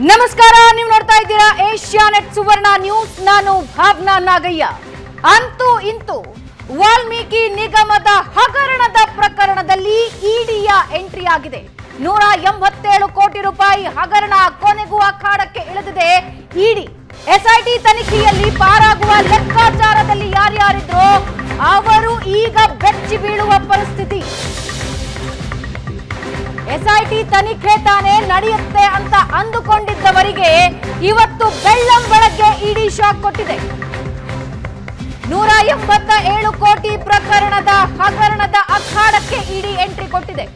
ನಮಸ್ಕಾರ, ನೀವು ನೋಡ್ತಾ ಇದ್ದೀರಾ ಏಷ್ಯಾನೆಟ್ ಸುವರ್ಣ ನ್ಯೂಸ್. ನಾನು ಭಾವನಾ ನಾಗಯ್ಯ. ಅಂತೂ ಇಂತೂ ವಾಲ್ಮೀಕಿ ನಿಗಮದ ಹಗರಣದ ಪ್ರಕರಣದಲ್ಲಿ ಇಡಿಯ ಎಂಟ್ರಿ ಆಗಿದೆ. 187 ಕೋಟಿ ರೂಪಾಯಿ ಹಗರಣ ಕೊನೆಗೂ ಅಖಾಡಕ್ಕೆ ಇಳಿದಿದೆ ಇಡಿ. ಎಸ್ಐಟಿ ತನಿಖೆಯಲ್ಲಿ ಪಾರಾಗುವ ಲೆಕ್ಕಾಚಾರದಲ್ಲಿ ಯಾರ್ಯಾರಿದ್ರೋ ಅವರು ಈಗ ಬೆಚ್ಚಿ ಬೀಳುವ ಪರಿಸ್ಥಿತಿ. ಎಸ್ಐಟಿ ತನಿಖೆ ತಾನೇ ನಡೆಯುತ್ತೆ ಅಂತ ಅಂದುಕೊಂಡಿದ್ದವರಿಗೆ ಇವತ್ತು ಬೆಳ್ಳಂ ಬೆಳಗ್ಗೆ ಇಡಿ ಶಾಕ್ ಕೊಟ್ಟಿದೆ. 187 ಕೋಟಿ ಪ್ರಕರಣದ ಹಗರಣದ ಅಖಾಡಕ್ಕೆ ಇಡಿ ಎಂಟ್ರಿ ಕೊಟ್ಟಿದೆ.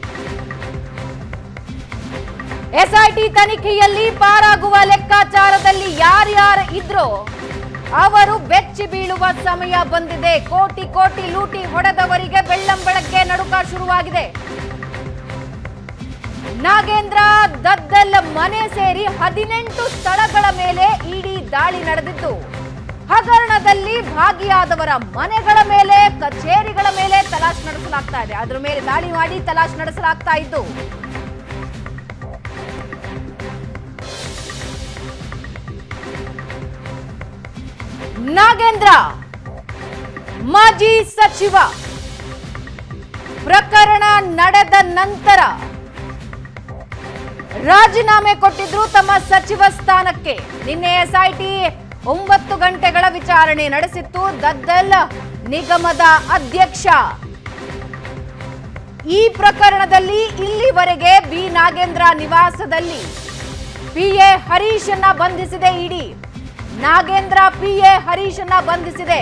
ಎಸ್ಐಟಿ ತನಿಖೆಯಲ್ಲಿ ಪಾರಾಗುವ ಲೆಕ್ಕಾಚಾರದಲ್ಲಿ ಯಾರ್ಯಾರು ಇದ್ರೋ ಅವರು ಬೆಚ್ಚಿ ಬೀಳುವ ಸಮಯ ಬಂದಿದೆ. ಕೋಟಿ ಕೋಟಿ ಲೂಟಿ ಹೊಡೆದವರಿಗೆ ಬೆಳ್ಳಂ ಬೆಳಗ್ಗೆ ನಡುಕ ಶುರುವಾಗಿದೆ. ನಾಗೇಂದ್ರ ದದ್ದಲ್ ಮನೆ ಸೇರಿ 18 ಸ್ಥಳಗಳ ಮೇಲೆ ಇಡಿ ದಾಳಿ ನಡೆದಿದ್ದು, ಹಗರಣದಲ್ಲಿ ಭಾಗಿಯಾದವರ ಮನೆಗಳ ಮೇಲೆ, ಕಚೇರಿಗಳ ಮೇಲೆ ತಲಾಶ್ ನಡೆಸಲಾಗ್ತಾ ಇದೆ. ಅದರ ಮೇಲೆ ದಾಳಿ ಮಾಡಿ ತಲಾಶ್ ನಡೆಸಲಾಗ್ತಾ ಇದ್ದು, ನಾಗೇಂದ್ರ ಮಾಜಿ ಸಚಿವ ಪ್ರಕರಣ ನಡೆದ ನಂತರ ರಾಜೀನಾಮೆ ಕೊಟ್ಟಿದ್ರು ತಮ್ಮ ಸಚಿವ ಸ್ಥಾನಕ್ಕೆ. ನಿನ್ನೆ ಎಸ್ಐಟಿ 9 ಗಂಟೆಗಳ ವಿಚಾರಣೆ ನಡೆಸಿತ್ತು. ದದ್ದಲ್ ನಿಗಮದ ಅಧ್ಯಕ್ಷ. ಈ ಪ್ರಕರಣದಲ್ಲಿ ಇಲ್ಲಿವರೆಗೆ ಬಿ ನಾಗೇಂದ್ರ ನಿವಾಸದಲ್ಲಿ ಪಿಎ ಹರೀಶ್ ಅನ್ನ ಬಂಧಿಸಿದೆ ಇಡಿ. ನಾಗೇಂದ್ರ ಪಿಎ ಹರೀಶ್ ಅನ್ನ ಬಂಧಿಸಿದೆ.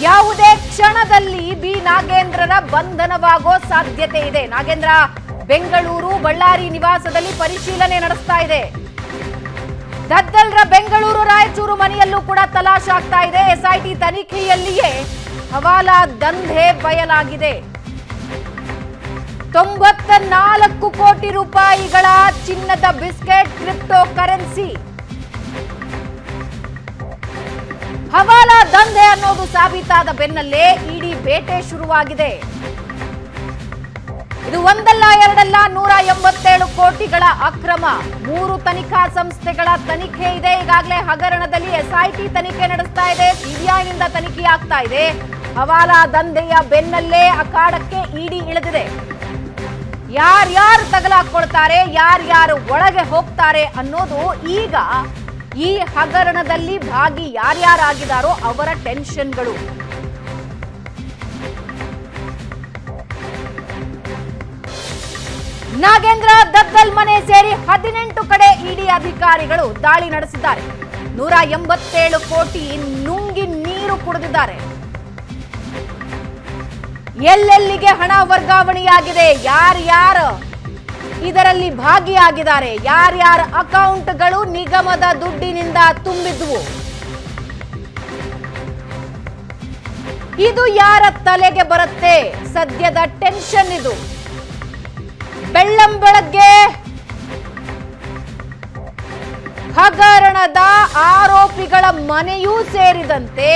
ಯಾವುದೇ ಕ್ಷಣದಲ್ಲಿ ಬಿ ನಾಗೇಂದ್ರರ ಬಂಧನವಾಗೋ ಸಾಧ್ಯತೆ ಇದೆ. ನಾಗೇಂದ್ರ ಬೆಂಗಳೂರು ಬಳ್ಳಾರಿ ನಿವಾಸದಲ್ಲಿ ಪರಿಶೀಲನೆ ನಡೆಸ್ತಾ ಇದೆ. ದದ್ದಲ್ರ ಬೆಂಗಳೂರು ರಾಯಚೂರು ಮನೆಯಲ್ಲೂ ಕೂಡ ತಲಾಶ್ ಆಗ್ತಾ ಇದೆ. ಎಸ್ಐಟಿ ತನಿಖೆಯಲ್ಲಿಯೇ ಹವಾಲಾ ದಂಧೆ ಬಯಲಾಗಿದೆ. 94 ಕೋಟಿ ರೂಪಾಯಿಗಳ ಚಿನ್ನದ ಬಿಸ್ಕೆಟ್, ಕ್ರಿಪ್ಟೋ ಕರೆನ್ಸಿ, ಹವಾಲಾ ದಂಧೆ ಅನ್ನೋದು ಸಾಬೀತಾದ ಬೆನ್ನಲ್ಲೇ ಇಡಿ ಬೇಟೆ ಶುರುವಾಗಿದೆ. ಇದು ಒಂದಲ್ಲ ಎರಡಲ್ಲ 187 ಕೋಟಿಗಳ ಅಕ್ರಮ. 3 ತನಿಖಾ ಸಂಸ್ಥೆಗಳ ತನಿಖೆ ಇದೆ. ಈಗಾಗಲೇ ಹಗರಣದಲ್ಲಿ ಎಸ್ಐಟಿ ತನಿಖೆ ನಡೆಸ್ತಾ ಇದೆ, ಸಿಬಿಐನಿಂದ ತನಿಖೆ ಆಗ್ತಾ ಇದೆ. ಹವಾಲಾ ದಂಧೆಯ ಬೆನ್ನಲ್ಲೇ ಅಖಾಡಕ್ಕೆ ಇಡಿ ಇಳಿದಿದೆ. ಯಾರ್ಯಾರು ತಗಲಾಕೊಳ್ತಾರೆ, ಯಾರ್ಯಾರು ಒಳಗೆ ಹೋಗ್ತಾರೆ ಅನ್ನೋದು ಈಗ ಈ ಹಗರಣದಲ್ಲಿ ಭಾಗಿ ಯಾರ್ಯಾರಾಗಿದ್ದಾರೋ ಅವರ ಟೆನ್ಷನ್ಗಳು. ನಾಗೇಂದ್ರ ದದ್ದಲ್ ಮನೆ ಸೇರಿ 18 ಕಡೆ ಇಡಿ ಅಧಿಕಾರಿಗಳು ದಾಳಿ ನಡೆಸಿದ್ದಾರೆ. 187 ಕೋಟಿ ನುಂಗಿ ನೀರು ಕುಡಿದಿದ್ದಾರೆ. ಎಲ್ಲೆಲ್ಲಿಗೆ ಹಣ ವರ್ಗಾವಣೆಯಾಗಿದೆ, ಯಾರ್ಯಾರು ಇದರಲ್ಲಿ ಭಾಗಿಯಾಗಿದ್ದಾರೆ, ಯಾರ್ಯಾರ ಅಕೌಂಟ್ಗಳು ನಿಗಮದ ದುಡ್ಡಿನಿಂದ ತುಂಬಿದ್ವು, ಇದು ಯಾರ ತಲೆಗೆ ಬರುತ್ತೆ? ಸದ್ಯದ ಟೆನ್ಷನ್ ಇದು. ಬೆಳ್ಳಂ ಬೆಳಗ್ಗೆ ಹಗರಣದ ಆರೋಪಿಗಳ ಮನೆಯೂ ಸೇರಿದಂತೆ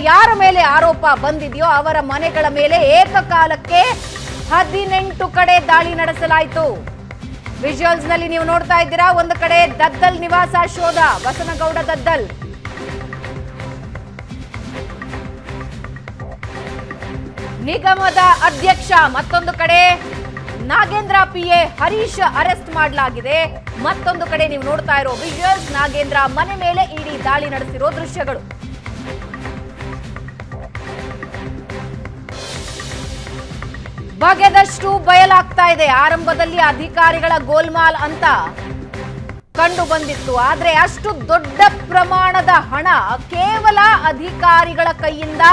ಯಾರ ಮೇಲೆ ಆರೋಪ ಬಂದಿದೆಯೋ ಅವರ ಮನೆಗಳ ಮೇಲೆ ಏಕಕಾಲಕ್ಕೆ 18 ಕಡೆ ದಾಳಿ ನಡೆಸಲಾಯಿತು. ವಿಜುವಲ್ಸ್ ನಲ್ಲಿ ನೀವು ನೋಡ್ತಾ ಇದ್ದೀರಾ. ಒಂದು ಕಡೆ ದದ್ದಲ್ ನಿವಾಸ ಶೋಧ, ಬಸನಗೌಡ ದದ್ದಲ್. ನಿಗಮದ ಅಧ್ಯಕ್ಷ. ಮತ್ತೊಂದು ಕಡೆ ನಾಗೇಂದ್ರ ಪಿಎ ಹರೀಶ್ ಅರೆಸ್ಟ್ ಮಾಡಲಾಗಿದೆ. ಮತ್ತೊಂದು ಕಡೆ ನೀವು ನೋಡ್ತಾ ಇರೋ ವಿಜುವಲ್ಸ್, ನಾಗೇಂದ್ರ ಮನೆ ಮೇಲೆ ಇಡಿ ದಾಳಿ ನಡೆಸಿರೋ ದೃಶ್ಯಗಳು. ಬಗೆದಷ್ಟು ಬಯಲಾಗ್ತಾ ಇದೆ. ಆರಂಭದಲ್ಲಿ ಅಧಿಕಾರಿಗಳ ಗೋಲ್ಮಾಲ್ ಅಂತ ಕಂಡು ಬಂದಿತ್ತು. ಆದ್ರೆ ಅಷ್ಟು ದೊಡ್ಡ ಪ್ರಮಾಣದ ಹಣ ಕೇವಲ ಅಧಿಕಾರಿಗಳ ಕೈಯಿಂದ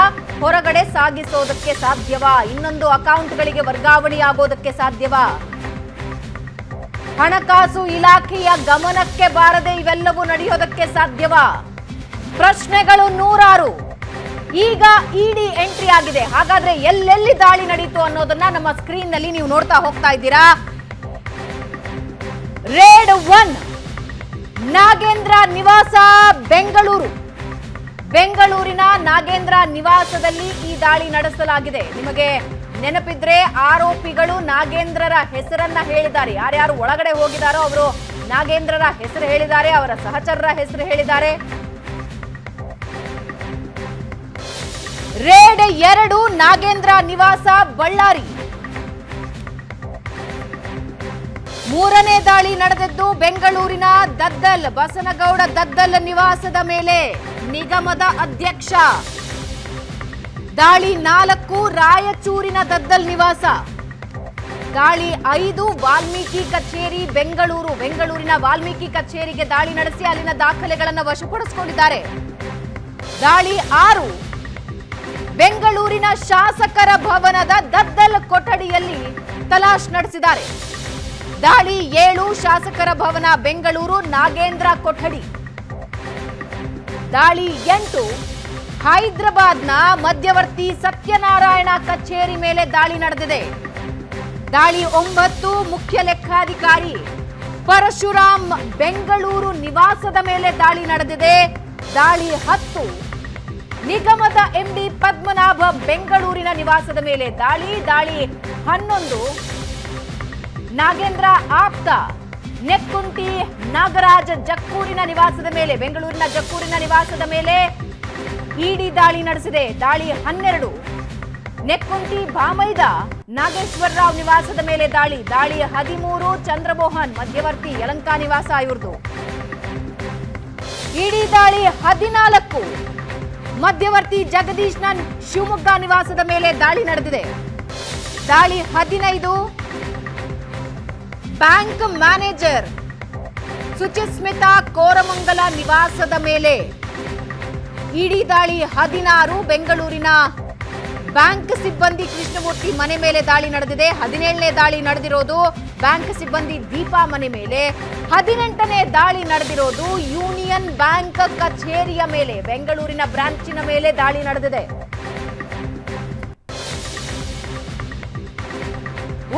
ಹೊರಗಡೆ ಸಾಗಿಸೋದಕ್ಕೆ ಸಾಧ್ಯವಾ? ಇನ್ನೊಂದು ಅಕೌಂಟ್ಗಳಿಗೆ ವರ್ಗಾವಣೆಯಾಗೋದಕ್ಕೆ ಸಾಧ್ಯವಾ? ಹಣಕಾಸು ಇಲಾಖೆಯ ಗಮನಕ್ಕೆ ಬಾರದೆ ಇವೆಲ್ಲವೂ ನಡೆಯೋದಕ್ಕೆ ಸಾಧ್ಯವಾ? ಪ್ರಶ್ನೆಗಳು ನೂರಾರು. ಈಗ ಇಡಿ ಎಂಟ್ರಿ ಆಗಿದೆ. ಹಾಗಾದ್ರೆ ಎಲ್ಲೆಲ್ಲಿ ದಾಳಿ ನಡೀತು ಅನ್ನೋದನ್ನ ನಮ್ಮ ಸ್ಕ್ರೀನ್ ನಲ್ಲಿ ನೀವು ನೋಡ್ತಾ ಹೋಗ್ತಾ ಇದ್ದೀರಾ. ರೇಡ್ 1 ನಾಗೇಂದ್ರ ನಿವಾಸ ಬೆಂಗಳೂರು. ಬೆಂಗಳೂರಿನ ನಾಗೇಂದ್ರ ನಿವಾಸದಲ್ಲಿ ಈ ದಾಳಿ ನಡೆಸಲಾಗಿದೆ. ನಿಮಗೆ ನೆನಪಿದ್ರೆ ಆರೋಪಿಗಳು ನಾಗೇಂದ್ರರ ಹೆಸರನ್ನ ಹೇಳಿದ್ದಾರೆ. ಯಾರ್ಯಾರು ಒಳಗಡೆ ಹೋಗಿದಾರೋ ಅವರು ನಾಗೇಂದ್ರರ ಹೆಸರು ಹೇಳಿದ್ದಾರೆ, ಅವರ ಸಹಚರರ ಹೆಸರು ಹೇಳಿದ್ದಾರೆ. ರೇಡ್ 2 ನಾಗೇಂದ್ರ ನಿವಾಸ ಬಳ್ಳಾರಿ. ಮೂರನೇ ದಾಳಿ ನಡೆದಿದ್ದು ಬೆಂಗಳೂರಿನ ದದ್ದಲ್ ಬಸನಗೌಡ ದದ್ದಲ್ ನಿವಾಸದ ಮೇಲೆ. ನಿಗಮದ ಅಧ್ಯಕ್ಷ. ದಾಳಿ 4 ರಾಯಚೂರಿನ ದದ್ದಲ್ ನಿವಾಸ. ದಾಳಿ 5 ವಾಲ್ಮೀಕಿ ಕಚೇರಿ ಬೆಂಗಳೂರಿನ ವಾಲ್ಮೀಕಿ ಕಚೇರಿಗೆ ದಾಳಿ ನಡೆಸಿ ಅಲ್ಲಿನ ದಾಖಲೆಗಳನ್ನು ವಶಪಡಿಸಿಕೊಂಡಿದ್ದಾರೆ. ದಾಳಿ 6 ಬೆಂಗಳೂರಿನ ಶಾಸಕರ ಭವನದ ದದ್ದಲ್ ಕೊಠಡಿಯಲ್ಲಿ ತಲಾಶ್ ನಡೆಸಿದ್ದಾರೆ. ದಾಳಿ 7 ಶಾಸಕರ ಭವನ ಬೆಂಗಳೂರು ನಾಗೇಂದ್ರ ಕೊಠಡಿ. ದಾಳಿ 8 ಹೈದರಾಬಾದ್ನ ಮಧ್ಯವರ್ತಿ ಸತ್ಯನಾರಾಯಣ ಕಚೇರಿ ಮೇಲೆ ದಾಳಿ ನಡೆದಿದೆ. ದಾಳಿ 9 ಮುಖ್ಯ ಲೆಕ್ಕಾಧಿಕಾರಿ ಪರಶುರಾಮ್ ಬೆಂಗಳೂರು ನಿವಾಸದ ಮೇಲೆ ದಾಳಿ ನಡೆದಿದೆ. ದಾಳಿ 10 ನಿಗಮದ ಎಂಡಿ ಪದ್ಮನಾಭ ಬೆಂಗಳೂರಿನ ನಿವಾಸದ ಮೇಲೆ ದಾಳಿ. 11 ನಾಗೇಂದ್ರ ಆಪ್ತ ನೆಕ್ಕುಂಟಿ ನಾಗರಾಜ್ ಜಕ್ಕೂರಿನ ನಿವಾಸದ ಮೇಲೆ, ಬೆಂಗಳೂರಿನ ಜಕ್ಕೂರಿನ ನಿವಾಸದ ಮೇಲೆ ಇಡಿ ದಾಳಿ ನಡೆಸಿದೆ. ದಾಳಿ 12 ನೆಕ್ಕುಂಟಿ ಭಾಮೈದ ನಾಗೇಶ್ವರರಾವ್ ನಿವಾಸದ ಮೇಲೆ ದಾಳಿ. 13 ಚಂದ್ರಮೋಹನ್ ಮಧ್ಯವರ್ತಿ ಯಲಂಕ ನಿವಾಸ ಇವ್ರದು. ಇಡಿ ದಾಳಿ 14 ಮಧ್ಯವರ್ತಿ ಜಗದೀಶ್ನ ಶಿವಮೊಗ್ಗ ನಿವಾಸದ ಮೇಲೆ ದಾಳಿ ನಡೆದಿದೆ. ದಾಳಿ 15 ಬ್ಯಾಂಕ್ ಮ್ಯಾನೇಜರ್ ಸುಚಿಸ್ಮಿತಾ ಕೋರಮಂಗಲ ನಿವಾಸದ ಮೇಲೆ. ಇಡಿ ದಾಳಿ 16 ಬೆಂಗಳೂರಿನ ಬ್ಯಾಂಕ್ ಸಿಬ್ಬಂದಿ ಕೃಷ್ಣಮೂರ್ತಿ ಮನೆ ಮೇಲೆ ದಾಳಿ ನಡೆದಿದೆ. 17ನೇ ದಾಳಿ ನಡೆದಿರೋದು ಬ್ಯಾಂಕ್ ಸಿಬ್ಬಂದಿ ದೀಪಾ ಮನೆ ಮೇಲೆ. 18ನೇ ದಾಳಿ ನಡೆದಿರೋದು ಯೂನಿಯನ್ ಬ್ಯಾಂಕ್ ಕಚೇರಿಯ ಮೇಲೆ, ಬೆಂಗಳೂರಿನ ಬ್ರಾಂಚಿನ ಮೇಲೆ ದಾಳಿ ನಡೆದಿದೆ.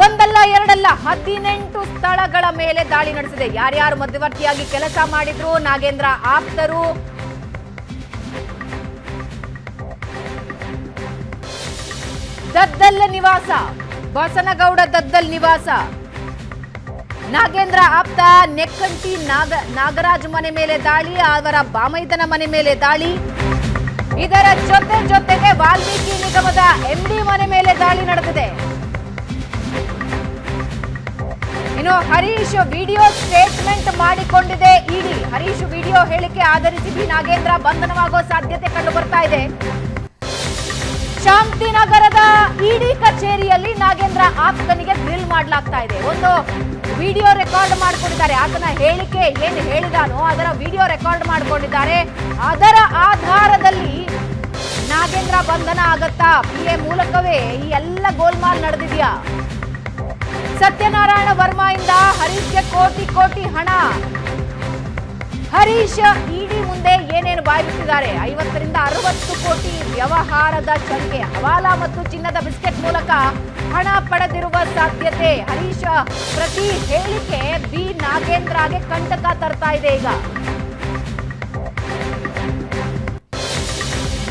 ಒಂದಲ್ಲ ಎರಡಲ್ಲ 18 ಸ್ಥಳಗಳ ಮೇಲೆ ದಾಳಿ ನಡೆಸಿದೆ. ಯಾರ್ಯಾರು ಮಧ್ಯವರ್ತಿಯಾಗಿ ಕೆಲಸ ಮಾಡಿದ್ರು, ನಾಗೇಂದ್ರ ಆಪ್ತರು, ದದ್ದಲ್ ನಿವಾಸ, ಬಸನಗೌಡ ದದ್ದಲ್ ನಿವಾಸ, ನಾಗೇಂದ್ರ ಆಪ್ತ ನೆಕ್ಕಂಟಿ ನಾಗರಾಜ್ ಮನೆ ಮೇಲೆ ದಾಳಿ, ಅವರ ಬಾಮೈದನ ಮನೆ ಮೇಲೆ ದಾಳಿ. ಇದರ ಜೊತೆಗೆ ವಾಲ್ಮೀಕಿ ನಿಗಮದ ಎಂಡಿ ಮನೆ ಮೇಲೆ ದಾಳಿ ನಡೆದಿದೆ. ಇನ್ನು ಹರೀಶ್ ವಿಡಿಯೋ ಸ್ಟೇಟ್ಮೆಂಟ್ ಮಾಡಿಕೊಂಡಿದೆ ಇಡಿ. ಹರೀಶ್ ವಿಡಿಯೋ ಹೇಳಿಕೆ ಆಧರಿಸಿ ಬಿ ನಾಗೇಂದ್ರ ಬಂಧನವಾಗುವ ಸಾಧ್ಯತೆ ಕಂಡು ಬರ್ತಾ ಇದೆ. ಶಾಂತಿನಗರದ ಇಡಿ ಕಚೇರಿಯಲ್ಲಿ ನಾಗೇಂದ್ರ ಆಪ್ತನಿಗೆ ಡ್ರಿಲ್ ಮಾಡಲಾಗ್ತಾ ಇದೆ. ಒಂದು ವಿಡಿಯೋ ರೆಕಾರ್ಡ್ ಮಾಡಿಕೊಂಡಿದ್ದಾರೆ. ಆತನ ಹೇಳಿಕೆ ಏನು ಹೇಳಿದಾನೋ ಅದರ ವಿಡಿಯೋ ರೆಕಾರ್ಡ್ ಮಾಡಿಕೊಂಡಿದ್ದಾರೆ. ಅದರ ಆಧಾರದಲ್ಲಿ ನಾಗೇಂದ್ರ ಬಂಧನ ಆಗತ್ತಾ, PA ಮೂಲಕವೇ ಈ ಎಲ್ಲ ಗೋಲ್ಮಾಲ್ ನಡೆದಿದೆಯಾ? ಸತ್ಯನಾರಾಯಣ ವರ್ಮಾ ಇಂದ ಹರೀಶ್ಗೆ ಕೋಟಿ ಹಣ. ಹರೀಶ್ ಇಡಿ ಮುಂದೆ ಏನೇನು ಬಾಯ್ಬಿಟ್ಟಿದ್ದಾರೆ? 50 ರಿಂದ 60 ಕೋಟಿ ವ್ಯವಹಾರದ ಶಂಕೆ. ಹವಾಲಾ ಮತ್ತು ಚಿನ್ನದ ಬಿಸ್ಕೆಟ್ ಮೂಲಕ ಹಣ ಪಡೆದಿರುವ ಸಾಧ್ಯತೆ. ಹರೀಶ್ ಪ್ರತಿ ಹೇಳಿಕೆ ಬಿ ನಾಗೇಂದ್ರಗೆ ಕಂಟಕ ತರ್ತಾ ಇದೆ. ಈಗ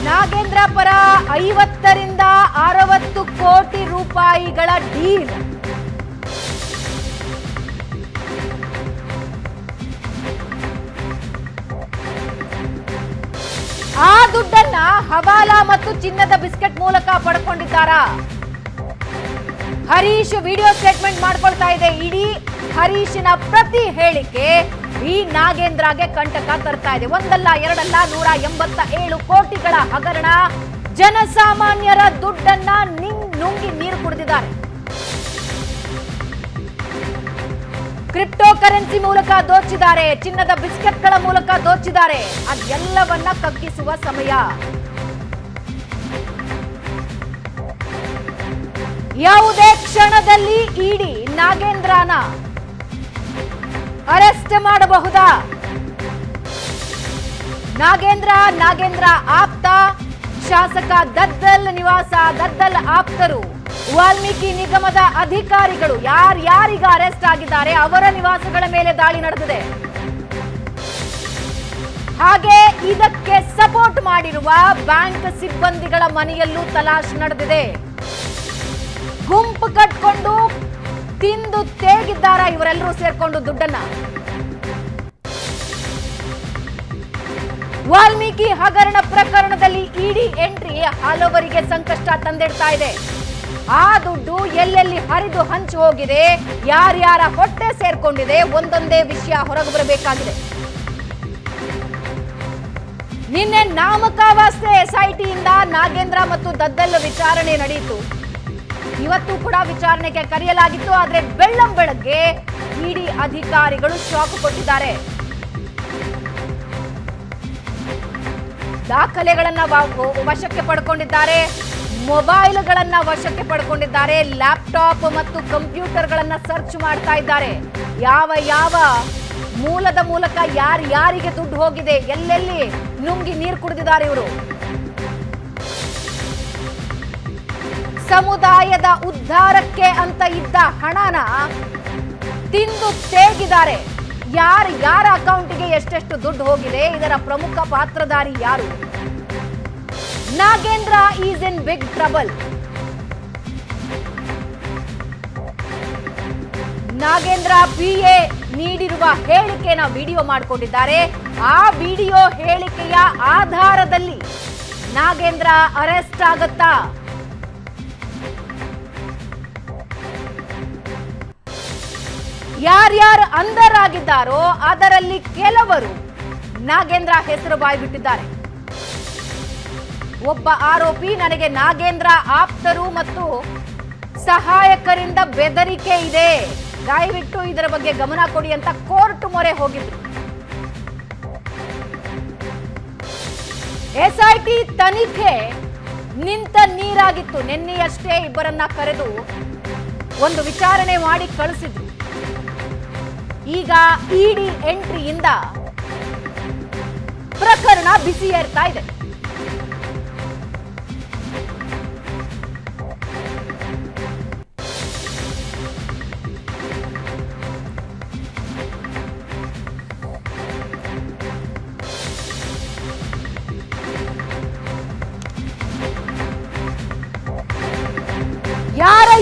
ನಾಗೇಂದ್ರ ಪರ 50 ರಿಂದ 60 ಕೋಟಿ ರೂಪಾಯಿಗಳ ಡೀಲ್. ಆ ದುಡ್ಡನ್ನ ಹವಾಲಾ ಮತ್ತು ಚಿನ್ನದ ಬಿಸ್ಕೆಟ್ ಮೂಲಕ ಪಡ್ಕೊಂಡಿದ್ದಾರಾ? ಹರೀಶ್ ವಿಡಿಯೋ ಸ್ಟೇಟ್ಮೆಂಟ್ ಮಾಡ್ಕೊಳ್ತಾ ಇದೆ ಇಡಿ. ಹರೀಶಿನ ಪ್ರತಿ ಹೇಳಿಕೆ ಈ ನಾಗೇಂದ್ರಗೆ ಕಂಟಕ ತರ್ತಾ ಇದೆ. ಒಂದಲ್ಲ ಎರಡಲ್ಲ 187 ಕೋಟಿಗಳ ಹಗರಣ. ಜನಸಾಮಾನ್ಯರ ದುಡ್ಡನ್ನ ನುಂಗಿ ನೀರು ಕುಡಿದಿದ್ದಾರೆ. ಕ್ರಿಪ್ಟೋ ಕರೆನ್ಸಿ ಮೂಲಕ ದೋಚಿದ್ದಾರೆ, ಚಿನ್ನದ ಬಿಸ್ಕೆಟ್ಗಳ ಮೂಲಕ ದೋಚಿದ್ದಾರೆ. ಅದೆಲ್ಲವನ್ನ ಕಕ್ಕಿಸುವ ಸಮಯ. ಯಾವುದೇ ಕ್ಷಣದಲ್ಲಿ ಇಡಿ ನಾಗೇಂದ್ರನ ಅರೆಸ್ಟ್ ಮಾಡಬಹುದಾ? ನಾಗೇಂದ್ರ ಆಪ್ತ, ಶಾಸಕ ದದ್ದಲ್ ನಿವಾಸ, ದದ್ದಲ್ ಆಪ್ತರು, ವಾಲ್ಮೀಕಿ ನಿಗಮದ ಅಧಿಕಾರಿಗಳು ಯಾರ್ಯಾರೀಗ ಅರೆಸ್ಟ್ ಆಗಿದ್ದಾರೆ ಅವರ ನಿವಾಸಗಳ ಮೇಲೆ ದಾಳಿ ನಡೆದಿದೆ. ಹಾಗೆ ಇದಕ್ಕೆ ಸಪೋರ್ಟ್ ಮಾಡಿರುವ ಬ್ಯಾಂಕ್ ಸಿಬ್ಬಂದಿಗಳ ಮನೆಯಲ್ಲೂ ತಲಾಶ್ ನಡೆದಿದೆ. ಗುಂಪು ಕಟ್ಕೊಂಡು ತಿಂದು ತೇಗಿದ್ದಾರ ಇವರೆಲ್ಲರೂ ಸೇರ್ಕೊಂಡು ದುಡ್ಡನ್ನ. ವಾಲ್ಮೀಕಿ ಹಗರಣ ಪ್ರಕರಣದಲ್ಲಿ ಇಡಿ ಎಂಟ್ರಿ ಹಲವರಿಗೆ ಸಂಕಷ್ಟ ತಂದಿಡ್ತಾ ಇದೆ. ಆ ದುಡ್ಡು ಎಲ್ಲೆಲ್ಲಿ ಹರಿದು ಹಂಚು ಹೋಗಿದೆ, ಯಾರ್ಯಾರ ಹೊಟ್ಟೆ ಸೇರ್ಕೊಂಡಿದೆ, ಒಂದೊಂದೇ ವಿಷಯ ಹೊರಗೆ ಬರಬೇಕಾಗಿದೆ. ನಿನ್ನೆ ನಾಮಕಾವಾಸ್ತೆ ಎಸ್ಐಟಿಯಿಂದ ನಾಗೇಂದ್ರ ಮತ್ತು ದದ್ದಲ್ ವಿಚಾರಣೆ ನಡೆಯಿತು. ಇವತ್ತು ಕೂಡ ವಿಚಾರಣೆಗೆ ಕರೆಯಲಾಗಿತ್ತು. ಆದರೆ ಬೆಳ್ಳಂಬೆಳಗ್ಗೆ ಇಡಿ ಅಧಿಕಾರಿಗಳು ಶಾಕ್ ಕೊಟ್ಟಿದ್ದಾರೆ. ದಾಖಲೆಗಳನ್ನ ವಶಕ್ಕೆ ಪಡ್ಕೊಂಡಿದ್ದಾರೆ, ಮೊಬೈಲ್ಗಳನ್ನ ವಶಕ್ಕೆ ಪಡ್ಕೊಂಡಿದ್ದಾರೆ, ಲ್ಯಾಪ್ಟಾಪ್ ಮತ್ತು ಕಂಪ್ಯೂಟರ್ಗಳನ್ನ ಸರ್ಚ್ ಮಾಡ್ತಾ ಇದ್ದಾರೆ. ಯಾವ ಯಾವ ಮೂಲದ ಮೂಲಕ ಯಾರಿಗೆ ದುಡ್ಡು ಹೋಗಿದೆ, ಎಲ್ಲೆಲ್ಲಿ ನುಂಗಿ ನೀರು ಕುಡಿದಿದ್ದಾರೆ ಇವರು. ಸಮುದಾಯದ ಉದ್ಧಾರಕ್ಕೆ ಅಂತ ಇದ್ದ ಹಣನ ತಿಂದು ತೇಗಿದ್ದಾರೆ. ಯಾರ ಅಕೌಂಟ್ಗೆ ಎಷ್ಟೆಷ್ಟು ದುಡ್ಡು ಹೋಗಿದೆ, ಇದರ ಪ್ರಮುಖ ಪಾತ್ರಧಾರಿ ಯಾರು? Nagendra is in big trouble. Nagendra PA ನೀಡಿರುವ ಹೇಳಿಕೆನ ವಿಡಿಯೋ ಮಾಡಿಕೊಂಡಿದ್ದಾರೆ. ಆ ವಿಡಿಯೋ ಹೇಳಿಕೆಯ ಆಧಾರದಲ್ಲಿ ನಾಗೇಂದ್ರ ಅರೆಸ್ಟ್ ಆಗುತ್ತಾ? ಯಾರ್ಯಾರು ಅಂಡರ್ ಆಗಿದ್ದಾರೋ ಅದರಲ್ಲಿ ಕೆಲವರು ನಾಗೇಂದ್ರ ಹೆಸರು ಬಾಯ್ಬಿಟ್ಟಿದ್ದಾರೆ. ಒಬ್ಬ ಆರೋಪಿ, ನನಗೆ ನಾಗೇಂದ್ರ ಆಪ್ತರು ಮತ್ತು ಸಹಾಯಕರಿಂದ ಬೆದರಿಕೆ ಇದೆ, ದಯವಿಟ್ಟು ಇದರ ಬಗ್ಗೆ ಗಮನ ಕೊಡಿ ಅಂತ ಕೋರ್ಟ್ ಮೊರೆ ಹೋಗಿದ್ರು. ಎಸ್ಐಟಿ ತನಿಖೆ ನಿಂತ ನೀರಾಗಿತ್ತು. ನಿನ್ನೆಯಷ್ಟೇ ಇಬ್ಬರನ್ನ ಕರೆದು ಒಂದು ವಿಚಾರಣೆ ಮಾಡಿ ಕಳಿಸಿದ್ರು. ಈಗ ಇಡಿ ಎಂಟ್ರಿಯಿಂದ ಪ್ರಕರಣ ಬಿಸಿ ಏರ್ತಾ ಇದೆ.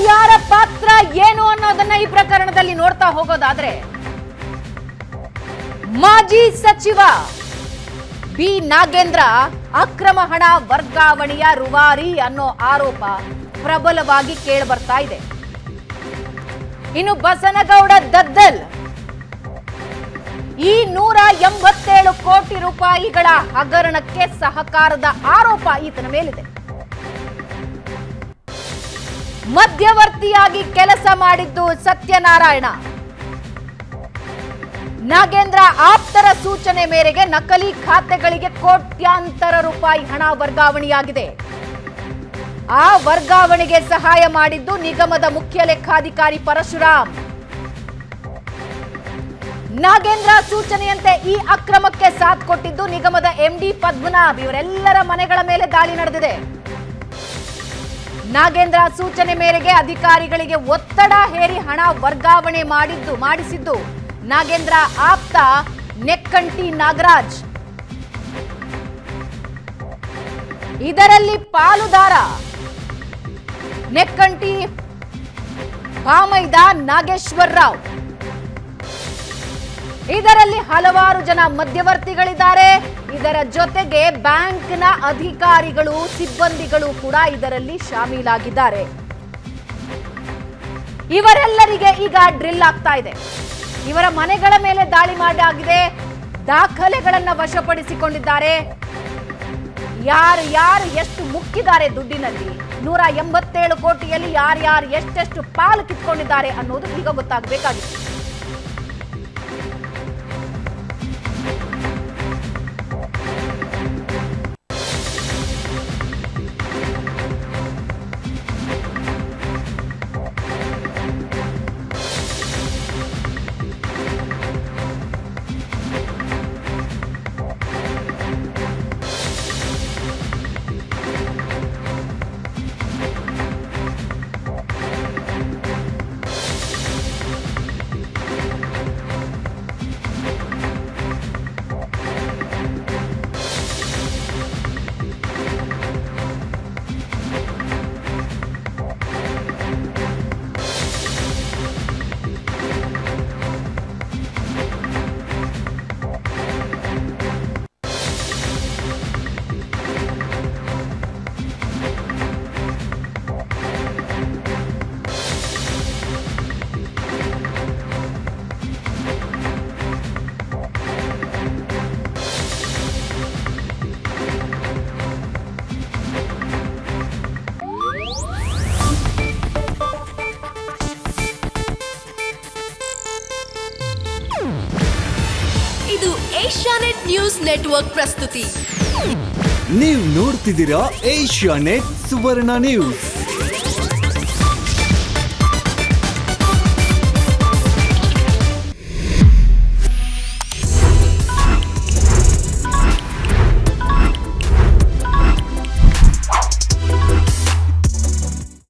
ಯಾರ ಪಾತ್ರ ಏನು ಅನ್ನೋದನ್ನ ಈ ಪ್ರಕರಣದಲ್ಲಿ ನೋಡ್ತಾ ಹೋಗೋದಾದ್ರೆ, ಮಾಜಿ ಸಚಿವ ಬಿ ನಾಗೇಂದ್ರ ಅಕ್ರಮ ಹಣ ವರ್ಗಾವಣೆಯ ರೂವಾರಿ ಅನ್ನೋ ಆರೋಪ ಪ್ರಬಲವಾಗಿ ಕೇಳಿಬರ್ತಾ ಇದೆ. ಇನ್ನು ಬಸನಗೌಡ ದದ್ದಲ್ ಈ 187 ಕೋಟಿ ರೂಪಾಯಿಗಳ ಹಗರಣಕ್ಕೆ ಸಹಕಾರದ ಆರೋಪ ಈತನ ಮೇಲಿದೆ. ಮಧ್ಯವರ್ತಿಯಾಗಿ ಕೆಲಸ ಮಾಡಿದ್ದು ಸತ್ಯನಾರಾಯಣ. ನಾಗೇಂದ್ರ ಆಪ್ತರ ಸೂಚನೆ ಮೇರೆಗೆ ನಕಲಿ ಖಾತೆಗಳಿಗೆ ಕೋಟ್ಯಾಂತರ ರೂಪಾಯಿ ಹಣ ವರ್ಗಾವಣೆಯಾಗಿದೆ. ಆ ವರ್ಗಾವಣೆಗೆ ಸಹಾಯ ಮಾಡಿದ್ದು ನಿಗಮದ ಮುಖ್ಯ ಲೆಕ್ಕಾಧಿಕಾರಿ ಪರಶುರಾಮ್. ನಾಗೇಂದ್ರ ಸೂಚನೆಯಂತೆ ಈ ಅಕ್ರಮಕ್ಕೆ ಸಾಥ್ ಕೊಟ್ಟಿದ್ದು ನಿಗಮದ ಎಂಡಿ ಪದ್ಮನಾಭ್. ಇವರೆಲ್ಲರ ಮನೆಗಳ ಮೇಲೆ ದಾಳಿ ನಡೆದಿದೆ. ನಾಗೇಂದ್ರ ಸೂಚನೆ ಮೇರೆಗೆ ಅಧಿಕಾರಿಗಳಿಗೆ ಒತ್ತಡ ಹೇರಿ ಹಣ ವರ್ಗಾವಣೆ ಮಾಡಿಸಿದ್ದು ನಾಗೇಂದ್ರ ಆಪ್ತ ನೆಕ್ಕಂಟಿ ನಾಗರಾಜ್. ಇದರಲ್ಲಿ ಪಾಲುದಾರ ನೆಕ್ಕಂಟಿ ಭಾಮೈದ ನಾಗೇಶ್ವರ ರಾವ್. ಇದರಲ್ಲಿ ಹಲವಾರು ಜನ ಮಧ್ಯವರ್ತಿಗಳಿದ್ದಾರೆ. ಇದರ ಜೊತೆಗೆ ಬ್ಯಾಂಕ್ನ ಅಧಿಕಾರಿಗಳು, ಸಿಬ್ಬಂದಿಗಳು ಕೂಡ ಇದರಲ್ಲಿ ಶಾಮೀಲಾಗಿದ್ದಾರೆ. ಇವರೆಲ್ಲರಿಗೆ ಈಗ ಡ್ರಿಲ್ ಆಗ್ತಾ ಇದೆ. ಇವರ ಮನೆಗಳ ಮೇಲೆ ದಾಳಿ ಮಾಡಲಾಗಿದೆ. ದಾಖಲೆಗಳನ್ನ ವಶಪಡಿಸಿಕೊಂಡಿದ್ದಾರೆ. ಯಾರು ಎಷ್ಟು ಮುಕ್ಕಿದ್ದಾರೆ ದುಡ್ಡಿನಲ್ಲಿ, 187 ಕೋಟಿಯಲ್ಲಿ ಯಾರ್ಯಾರು ಎಷ್ಟೆಷ್ಟು ಪಾಲು ಕಿತ್ಕೊಂಡಿದ್ದಾರೆ ಅನ್ನೋದು ಈಗ ಗೊತ್ತಾಗಬೇಕಾಗಿದೆ. ಇದು ಏಷ್ಯಾನೆಟ್ ನ್ಯೂಸ್ ನೆಟ್ವರ್ಕ್ ಪ್ರಸ್ತುತಿ. ನೀವು ನೋಡ್ತಿದ್ದೀರಾ ಏಷ್ಯಾನೆಟ್ ಸುವರ್ಣ ನ್ಯೂಸ್.